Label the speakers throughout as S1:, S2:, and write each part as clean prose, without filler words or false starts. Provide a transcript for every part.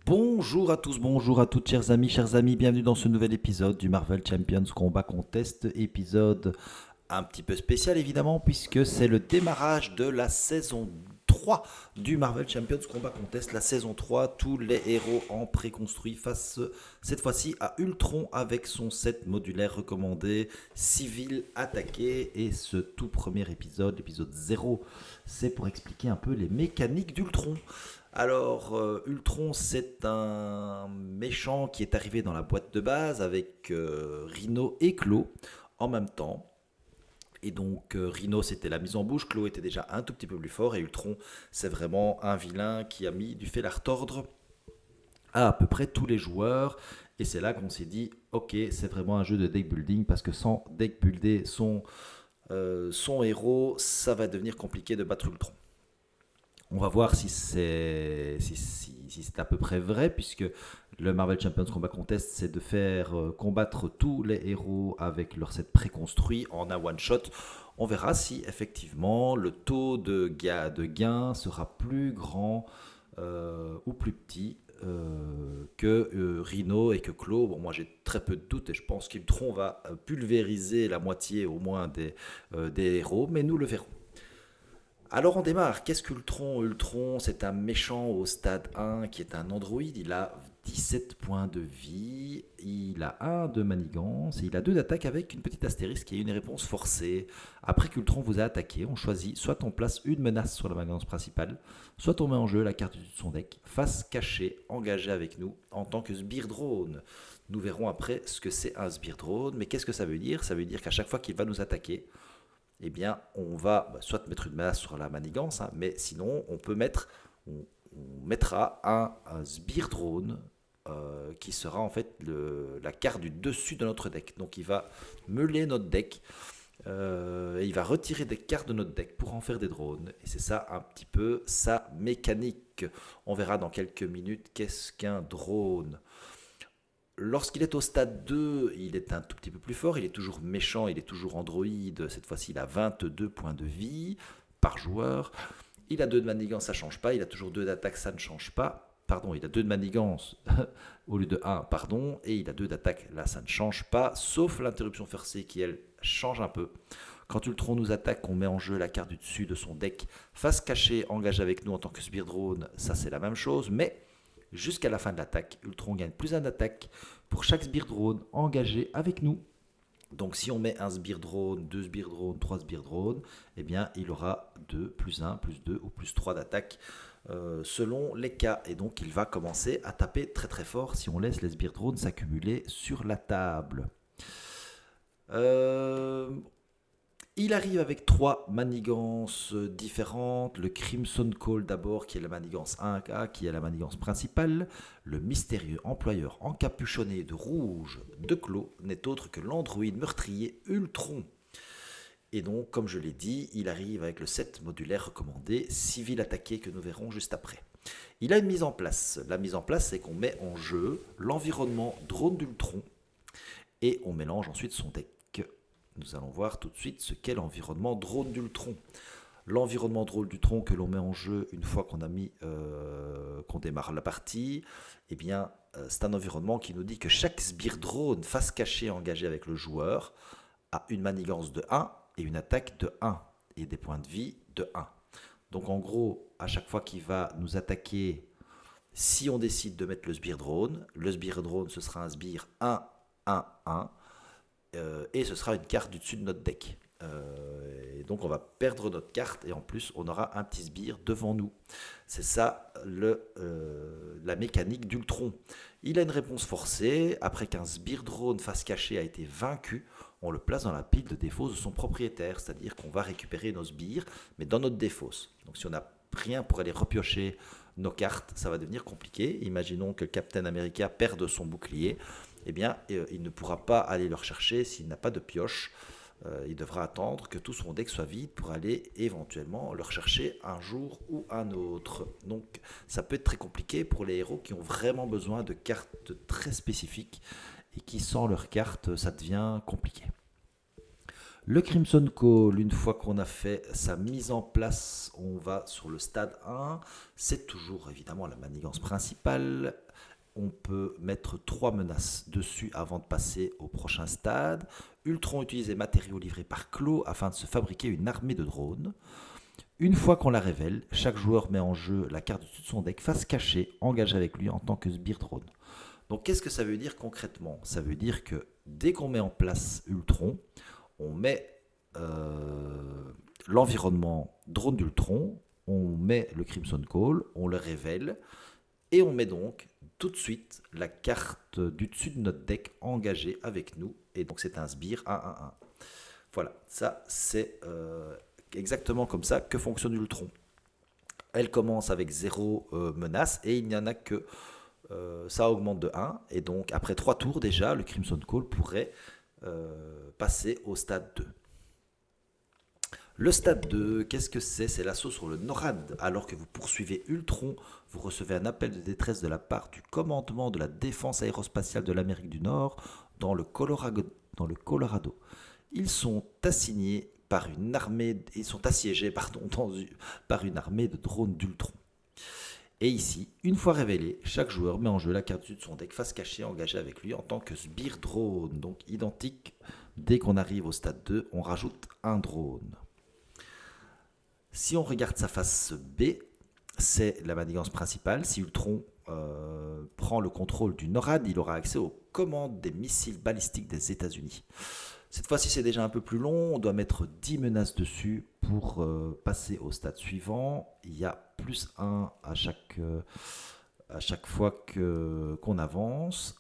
S1: Bonjour à tous, bonjour à toutes, chers amis, bienvenue dans ce nouvel épisode du Marvel Champions Combat Contest, épisode un petit peu spécial évidemment, puisque c'est le démarrage de la saison 3 du Marvel Champions Combat Contest. La saison 3, tous les héros en préconstruit face cette fois-ci à Ultron avec son set modulaire recommandé, civil attaqué. Et ce tout premier épisode, l'épisode 0, c'est pour expliquer un peu les mécaniques d'Ultron. Alors, Ultron, c'est un méchant qui est arrivé dans la boîte de base avec Rhino et Klo en même temps. Et donc, Rhino, c'était la mise en bouche, Klo était déjà un tout petit peu plus fort, et Ultron, c'est vraiment un vilain qui a mis du fil à retordre à peu près tous les joueurs. Et c'est là qu'on s'est dit, ok, c'est vraiment un jeu de deck building, parce que sans deck builder son héros, ça va devenir compliqué de battre Ultron. On va voir si c'est à peu près vrai, puisque le Marvel Champions Combat Contest, c'est de faire combattre tous les héros avec leur set préconstruit en un one-shot. On verra si effectivement le taux de gain sera plus grand ou plus petit que Rhino et que Klo. Bon, moi j'ai très peu de doutes et je pense qu'Ultron va pulvériser la moitié au moins des héros, mais nous le verrons. Alors on démarre. Qu'est-ce qu'Ultron? Ultron, c'est un méchant au stade 1 qui est un androïde. Il a 17 points de vie, il a 1 de manigance et il a 2 d'attaque avec une petite astérisque qui est une réponse forcée. Après qu'Ultron vous a attaqué, on choisit soit on place une menace sur la manigance principale, soit on met en jeu la carte de son deck, face cachée, engagée avec nous en tant que sbire drone. Nous verrons après ce que c'est un sbire drone, mais qu'est-ce que ça veut dire? Ça veut dire qu'à chaque fois qu'il va nous attaquer, eh bien, on va soit mettre une menace sur la manigance, hein, mais sinon, on mettra un sbire drone qui sera en fait la carte du dessus de notre deck. Donc, il va meuler notre deck et il va retirer des cartes de notre deck pour en faire des drones. Et c'est ça un petit peu sa mécanique. On verra dans quelques minutes qu'est-ce qu'un drone. Lorsqu'il est au stade 2, il est un tout petit peu plus fort, il est toujours méchant, il est toujours androïde, cette fois-ci il a 22 points de vie par joueur. Il a 2 de manigance, ça ne change pas, il a toujours 2 d'attaque, ça ne change pas. Pardon, il a 2 de manigance au lieu de 1, pardon, et il a 2 d'attaque, là ça ne change pas, sauf l'interruption forcée qui elle change un peu. Quand Ultron nous attaque, on met en jeu la carte du dessus de son deck, face cachée, engage avec nous en tant que Spear Drone, ça c'est la même chose, mais jusqu'à la fin de l'attaque, Ultron gagne plus 1 d'attaque pour chaque sbire drone engagé avec nous. Donc si on met un sbire drone, 2 sbires drones, 3 sbires drones, eh bien il aura 2, plus 1, plus 2 ou plus 3 d'attaque selon les cas. Et donc il va commencer à taper très très fort si on laisse les sbires drones s'accumuler sur la table. Euh, il arrive avec 3 manigances différentes. Le Crimson Call d'abord, qui est la manigance 1K, qui est la manigance principale. Le mystérieux employeur encapuchonné de rouge de Klo n'est autre que l'androïde meurtrier Ultron. Et donc, comme je l'ai dit, il arrive avec le set modulaire recommandé, civil attaqué, que nous verrons juste après. Il a une mise en place. La mise en place, c'est qu'on met en jeu l'environnement drone d'Ultron et on mélange ensuite son deck. Nous allons voir tout de suite ce qu'est l'environnement drone d'Ultron. L'environnement drone d'Ultron que l'on met en jeu une fois qu'on démarre la partie, eh bien, c'est un environnement qui nous dit que chaque sbire drone face cachée engagé avec le joueur a une manigance de 1 et une attaque de 1 et des points de vie de 1. Donc en gros, à chaque fois qu'il va nous attaquer, si on décide de mettre le sbire drone ce sera un sbire 1-1-1 et ce sera une carte du dessus de notre deck. Et donc on va perdre notre carte et en plus on aura un petit sbire devant nous. C'est ça la mécanique d'Ultron. Il a une réponse forcée. Après qu'un sbire drone face cachée a été vaincu, on le place dans la pile de défausse de son propriétaire. C'est-à-dire qu'on va récupérer nos sbires, mais dans notre défausse. Donc si on n'a rien pour aller repiocher nos cartes, ça va devenir compliqué. Imaginons que Captain America perde son bouclier. Eh bien, il ne pourra pas aller le rechercher s'il n'a pas de pioche. Il devra attendre que tout son deck soit vide pour aller éventuellement le rechercher un jour ou un autre. Donc ça peut être très compliqué pour les héros qui ont vraiment besoin de cartes très spécifiques et qui sans leurs cartes ça devient compliqué. Le Crimson Call, une fois qu'on a fait sa mise en place, on va sur le stade 1. C'est toujours évidemment la manigance principale. On peut mettre 3 menaces dessus avant de passer au prochain stade. Ultron utilise les matériaux livrés par Clos afin de se fabriquer une armée de drones. Une fois qu'on la révèle, chaque joueur met en jeu la carte dessus de son deck face cachée, engagée avec lui en tant que sbire drone. Donc qu'est-ce que ça veut dire concrètement? Ça veut dire que dès qu'on met en place Ultron, on met l'environnement drone d'Ultron, on met le Crimson Call, on le révèle, et on met donc tout de suite la carte du dessus de notre deck engagée avec nous, et donc c'est un sbire 1-1-1. Voilà, ça c'est exactement comme ça que fonctionne Ultron. Elle commence avec 0 menace, et il n'y en a que ça augmente de 1, et donc après 3 tours déjà, le Crimson Call pourrait passer au stade 2. Le stade 2, qu'est-ce que c'est? C'est l'assaut sur le NORAD. Alors que vous poursuivez Ultron, vous recevez un appel de détresse de la part du commandement de la défense aérospatiale de l'Amérique du Nord dans le Colorado. Ils sont assignés par une armée, ils sont assiégés par une armée de drones d'Ultron. Et ici, une fois révélé, chaque joueur met en jeu la carte de son deck face cachée engagée avec lui en tant que sbire drone. Donc identique, dès qu'on arrive au stade 2, on rajoute un drone. Si on regarde sa face B, c'est la manigance principale. Si Ultron prend le contrôle du NORAD, il aura accès aux commandes des missiles balistiques des États-Unis. Cette fois-ci, c'est déjà un peu plus long. On doit mettre 10 menaces dessus pour passer au stade suivant. Il y a plus 1 à chaque fois qu'on avance.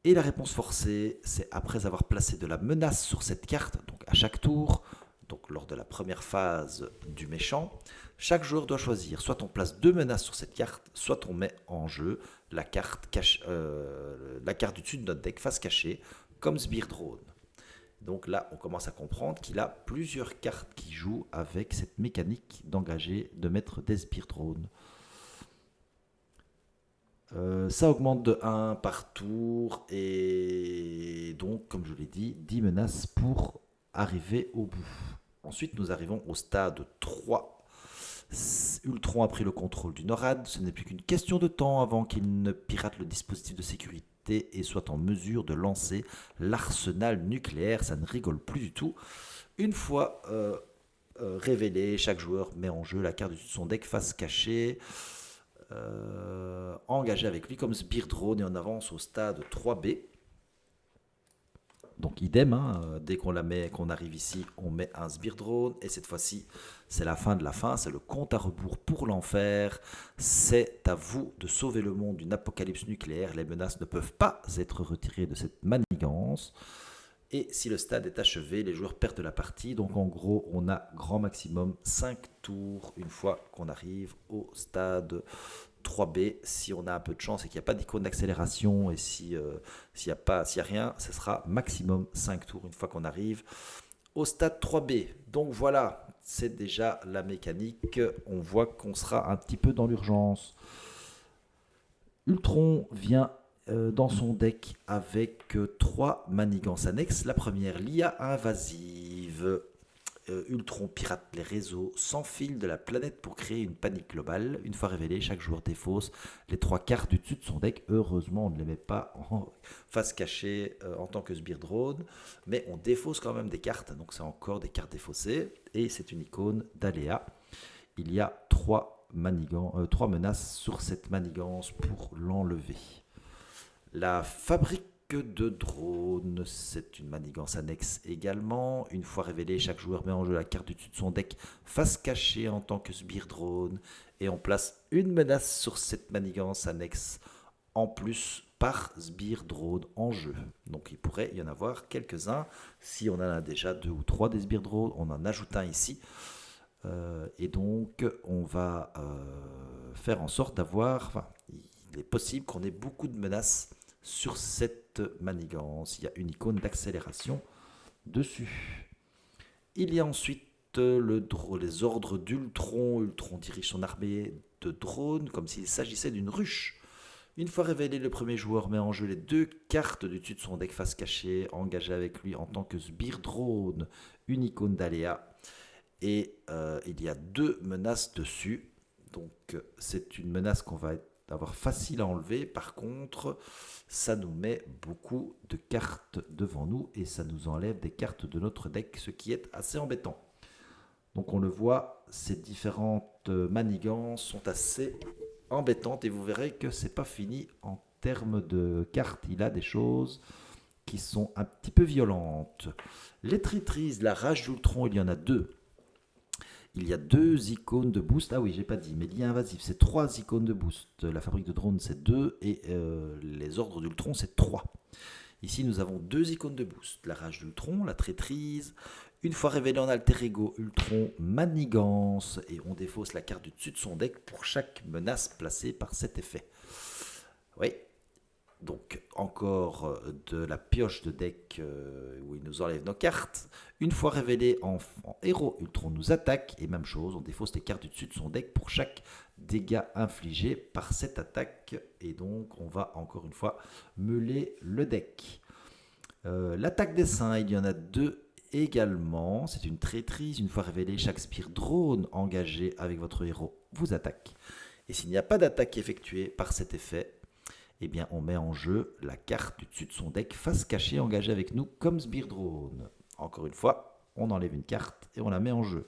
S1: Et la réponse forcée, c'est après avoir placé de la menace sur cette carte, donc à chaque tour, donc lors de la première phase du méchant, chaque joueur doit choisir, soit on place 2 menaces sur cette carte, soit on met en jeu la carte du dessus de notre deck face cachée, comme Sbire Drone. Donc là, on commence à comprendre qu'il a plusieurs cartes qui jouent avec cette mécanique d'engager, de mettre des Sbire Drones. Ça augmente de 1 par tour, et donc, comme je l'ai dit, 10 menaces pour arriver au bout. Ensuite, nous arrivons au stade 3. Ultron a pris le contrôle du NORAD. Ce n'est plus qu'une question de temps avant qu'il ne pirate le dispositif de sécurité et soit en mesure de lancer l'arsenal nucléaire. Ça ne rigole plus du tout. Une fois révélé, chaque joueur met en jeu la carte de son deck face cachée, engagé avec lui comme sbire drone, et on avance au stade 3B. Donc idem, dès qu'on arrive ici, on met un sbire drone, et cette fois-ci, c'est la fin de la fin, c'est le compte à rebours pour l'enfer. C'est à vous de sauver le monde d'une apocalypse nucléaire. Les menaces ne peuvent pas être retirées de cette manigance. Et si le stade est achevé, les joueurs perdent la partie. Donc en gros, on a grand maximum 5 tours une fois qu'on arrive au stade 3B. Si on a un peu de chance et qu'il n'y a pas d'icône d'accélération, et s'il n'y a rien, ce sera maximum 5 tours une fois qu'on arrive au stade 3B. Donc voilà, c'est déjà la mécanique. On voit qu'on sera un petit peu dans l'urgence. Ultron vient dans son deck avec 3 manigances annexes. La première, l'IA invasive. Ultron pirate les réseaux sans fil de la planète pour créer une panique globale. Une fois révélé, chaque joueur défausse les 3 cartes du dessus de son deck. Heureusement, on ne les met pas en face cachée en tant que sbire drone, mais on défausse quand même des cartes, donc c'est encore des cartes défaussées, et c'est une icône d'aléa. Il y a 3 menaces sur cette manigance pour l'enlever. La fabrique de drones, c'est une manigance annexe également. Une fois révélé, chaque joueur met en jeu la carte du dessus de son deck face cachée en tant que sbire drone, et on place une menace sur cette manigance annexe en plus par sbire drone en jeu. Donc il pourrait y en avoir quelques-uns. Si on en a déjà 2 ou 3 des sbire drones, on en ajoute un ici. Et donc on va faire en sorte d'avoir, il est possible qu'on ait beaucoup de menaces sur cette manigance. Il y a une icône d'accélération dessus. Il y a ensuite les ordres d'Ultron. Ultron dirige son armée de drones comme s'il s'agissait d'une ruche. Une fois révélé, le premier joueur met en jeu les 2 cartes du dessus de son deck face cachée, engagé avec lui en tant que sbire drone, une icône d'aléa. Et il y a 2 menaces dessus. Donc c'est une menace qu'on va avoir facile à enlever. Par contre, ça nous met beaucoup de cartes devant nous et ça nous enlève des cartes de notre deck, ce qui est assez embêtant. Donc on le voit, ces différentes manigances sont assez embêtantes et vous verrez que c'est pas fini en termes de cartes. Il a des choses qui sont un petit peu violentes. Les traîtrises, la rage d'Ultron, il y en a 2. Il y a 2 icônes de boost. Ah oui, j'ai pas dit, mais lien invasif, c'est 3 icônes de boost. La fabrique de drones, c'est 2 et les ordres d'Ultron, c'est 3. Ici, nous avons 2 icônes de boost. La rage d'Ultron, la traîtrise. Une fois révélé en alter ego, Ultron manigance et on défausse la carte du dessus de son deck pour chaque menace placée par cet effet. Oui, donc encore de la pioche de deck où il nous enlève nos cartes. Une fois révélé en héros, Ultron nous attaque et même chose, on défausse les cartes du dessus de son deck pour chaque dégât infligé par cette attaque et donc on va encore une fois meuler le deck. L'attaque des saints, il y en a 2 également. C'est une traîtrise. Une fois révélé, chaque sbire drone engagé avec votre héros vous attaque. Et s'il n'y a pas d'attaque effectuée par cet effet, eh bien on met en jeu la carte du dessus de son deck face cachée engagée avec nous comme sbire drone. Encore une fois, on enlève une carte et on la met en jeu.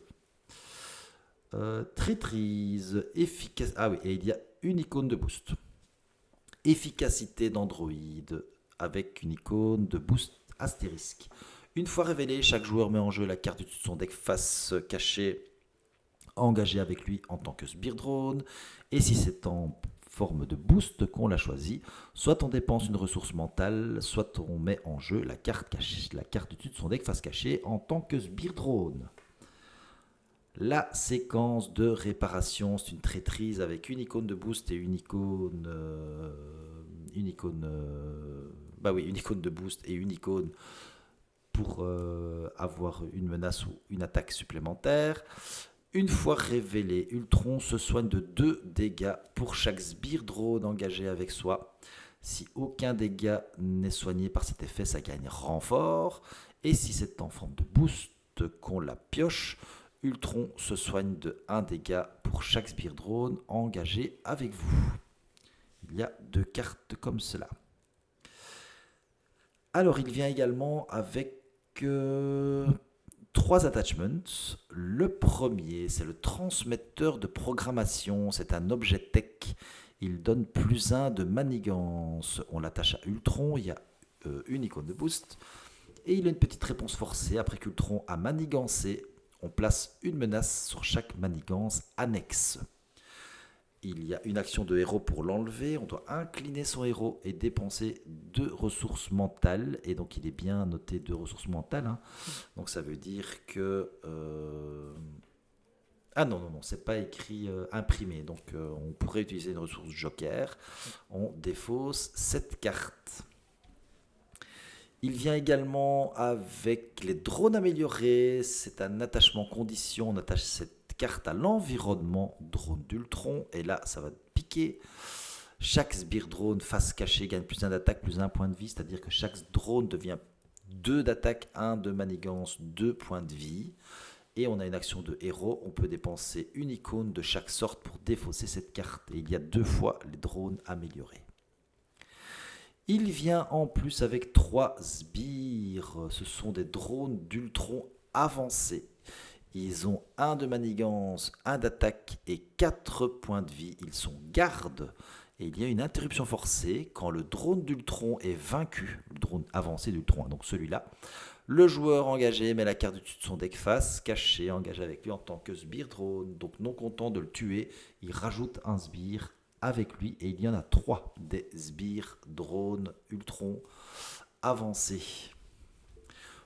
S1: Traîtrise, efficace. Ah oui, et il y a une icône de boost. Efficacité d'Android avec une icône de boost astérisque. Une fois révélé, chaque joueur met en jeu la carte de son deck face cachée engagée avec lui en tant que sbire drone. Et si c'est en forme de boost qu'on l'a choisi, soit on dépense une ressource mentale, soit on met en jeu la carte cachée, la carte de son deck face cachée en tant que sbire drone. La séquence de réparation, c'est une traîtrise avec une icône de boost et une icône de boost et une icône pour avoir une menace ou une attaque supplémentaire. Une fois révélé, Ultron se soigne de 2 dégâts pour chaque sbire drone engagé avec soi. Si aucun dégât n'est soigné par cet effet, ça gagne renfort. Et si c'est en forme de boost qu'on la pioche, Ultron se soigne de 1 dégât pour chaque sbire drone engagé avec vous. Il y a 2 cartes comme cela. Alors, il vient également avec 3 attachments. Le premier, c'est le transmetteur de programmation. C'est un objet tech. Il donne +1 de manigance. On l'attache à Ultron. Il y a une icône de boost. Et il a une petite réponse forcée. Après qu'Ultron a manigancé, on place une menace sur chaque manigance annexe. Il y a une action de héros pour l'enlever. On doit incliner son héros et dépenser 2 ressources mentales. Et donc il est bien noté 2 ressources mentales. Hein. Donc ça veut dire que... Ah non, c'est pas écrit imprimé. Donc on pourrait utiliser une ressource joker. On défausse cette carte. Il vient également avec les drones améliorés. C'est un attachement condition. On attache cette carte à l'environnement drone d'Ultron. Et là, ça va piquer. Chaque sbire drone face cachée gagne +1 d'attaque, +1 point de vie. C'est-à-dire que chaque drone devient 2 d'attaque, 1 de manigance, 2 points de vie. Et on a une action de héros. On peut dépenser une icône de chaque sorte pour défausser cette carte. Et il y a 2 fois les drones améliorés. Il vient en plus avec 3 sbires. Ce sont des drones d'Ultron avancés. Ils ont 1 de manigance, 1 d'attaque et 4 points de vie. Ils sont gardes. Et il y a une interruption forcée quand le drone d'Ultron est vaincu. Le drone avancé d'Ultron, donc celui-là. Le joueur engagé met la carte du dessus de son deck face, caché, engagé avec lui en tant que sbire drone. Donc non content de le tuer, il rajoute un sbire avec lui et il y en a 3 des sbires drone Ultron avancés.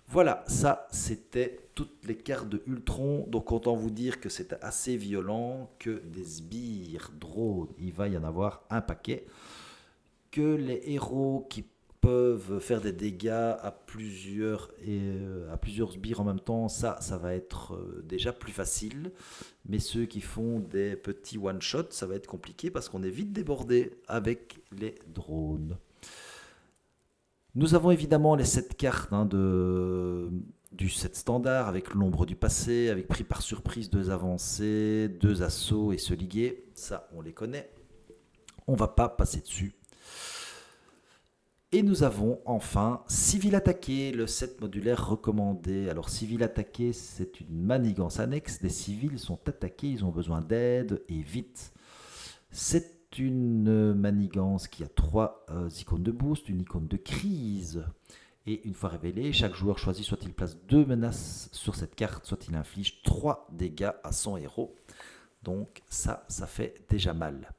S1: Voilà, ça c'était toutes les cartes de Ultron. Donc autant vous dire que c'est assez violent, que des sbires drones, il va y en avoir un paquet. Que les héros qui peuvent faire des dégâts à plusieurs sbires en même temps, ça va être déjà plus facile. Mais ceux qui font des petits one-shots, ça va être compliqué parce qu'on est vite débordé avec les drones. Nous avons évidemment les 7 cartes du set standard avec l'ombre du passé, avec pris par surprise 2 avancées, 2 assauts et se liguer. Ça, on les connaît. On va pas passer dessus. Et nous avons enfin Civil Attaqué, le set modulaire recommandé. Alors Civil Attaqué, c'est une manigance annexe. Des civils sont attaqués, ils ont besoin d'aide et vite. C'est une manigance qui a 3 icônes de boost, une icône de crise. Et une fois révélée, chaque joueur choisit soit il place 2 menaces sur cette carte, soit il inflige 3 dégâts à son héros. Donc ça fait déjà mal.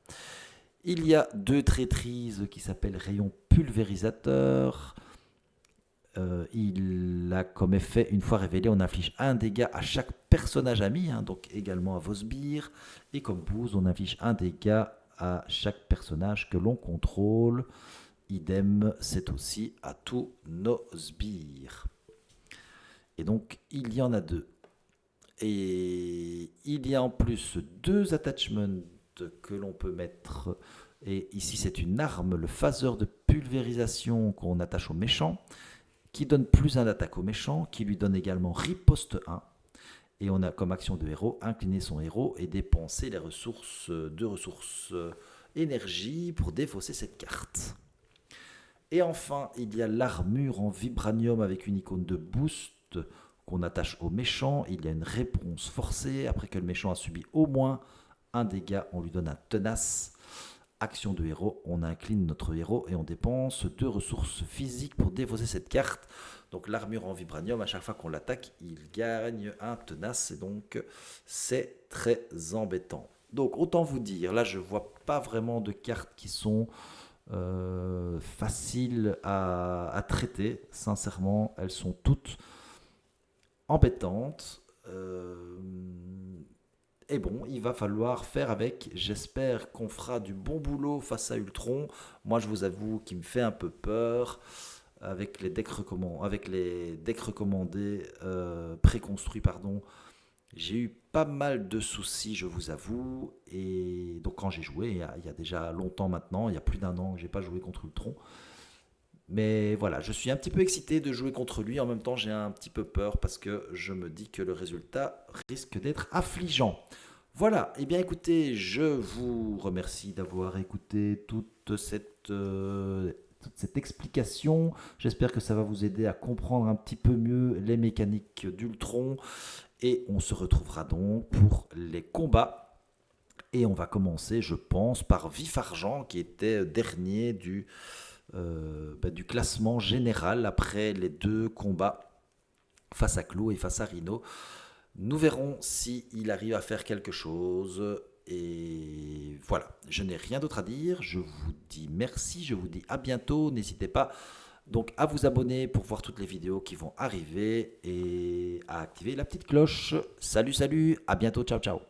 S1: Il y a 2 traîtrises qui s'appellent Rayon Pulvérisateur. Il a comme effet, une fois révélé, on inflige 1 dégât à chaque personnage ami, donc également à vos sbires. Et comme boost, on inflige 1 dégât à chaque personnage que l'on contrôle. Idem, c'est aussi à tous nos sbires. Et donc, il y en a 2. Et il y a en plus 2 attachments que l'on peut mettre. Et ici, c'est une arme, le phaseur de pulvérisation qu'on attache au méchant, qui donne plus 1 d'attaque au méchant, qui lui donne également riposte 1. Et on a comme action de héros, incliner son héros et dépenser les ressources, 2 ressources énergie pour défausser cette carte. Et enfin, il y a l'armure en vibranium avec une icône de boost qu'on attache au méchant. Il y a une réponse forcée. Après que le méchant a subi au moins 1 dégât, on lui donne un tenace. Action de héros, on incline notre héros et on dépense 2 ressources physiques pour défausser cette carte. Donc l'armure en vibranium, à chaque fois qu'on l'attaque, il gagne un tenace. Et donc, c'est très embêtant. Donc, autant vous dire, là, je ne vois pas vraiment de cartes qui sont faciles à traiter. Sincèrement, elles sont toutes embêtantes. Et bon, il va falloir faire avec. J'espère qu'on fera du bon boulot face à Ultron. Moi, je vous avoue qu'il me fait un peu peur avec les decks recommandés, préconstruits, pardon. J'ai eu pas mal de soucis, je vous avoue. Et donc, quand j'ai joué, il y a déjà longtemps maintenant, il y a plus d'1 an que j'ai pas joué contre Ultron. Mais voilà, je suis un petit peu excité de jouer contre lui. En même temps, j'ai un petit peu peur parce que je me dis que le résultat risque d'être affligeant. Voilà, et bien écoutez, je vous remercie d'avoir écouté toute cette explication. J'espère que ça va vous aider à comprendre un petit peu mieux les mécaniques d'Ultron. Et on se retrouvera donc pour les combats. Et on va commencer, je pense, par Vif Argent, qui était dernier du classement général après les 2 combats face à Clo et face à Rhino. Nous verrons s'il arrive à faire quelque chose. Et voilà, je n'ai rien d'autre à dire. Je vous dis merci, je vous dis à bientôt. N'hésitez pas donc à vous abonner pour voir toutes les vidéos qui vont arriver et à activer la petite cloche. Salut, à bientôt, ciao.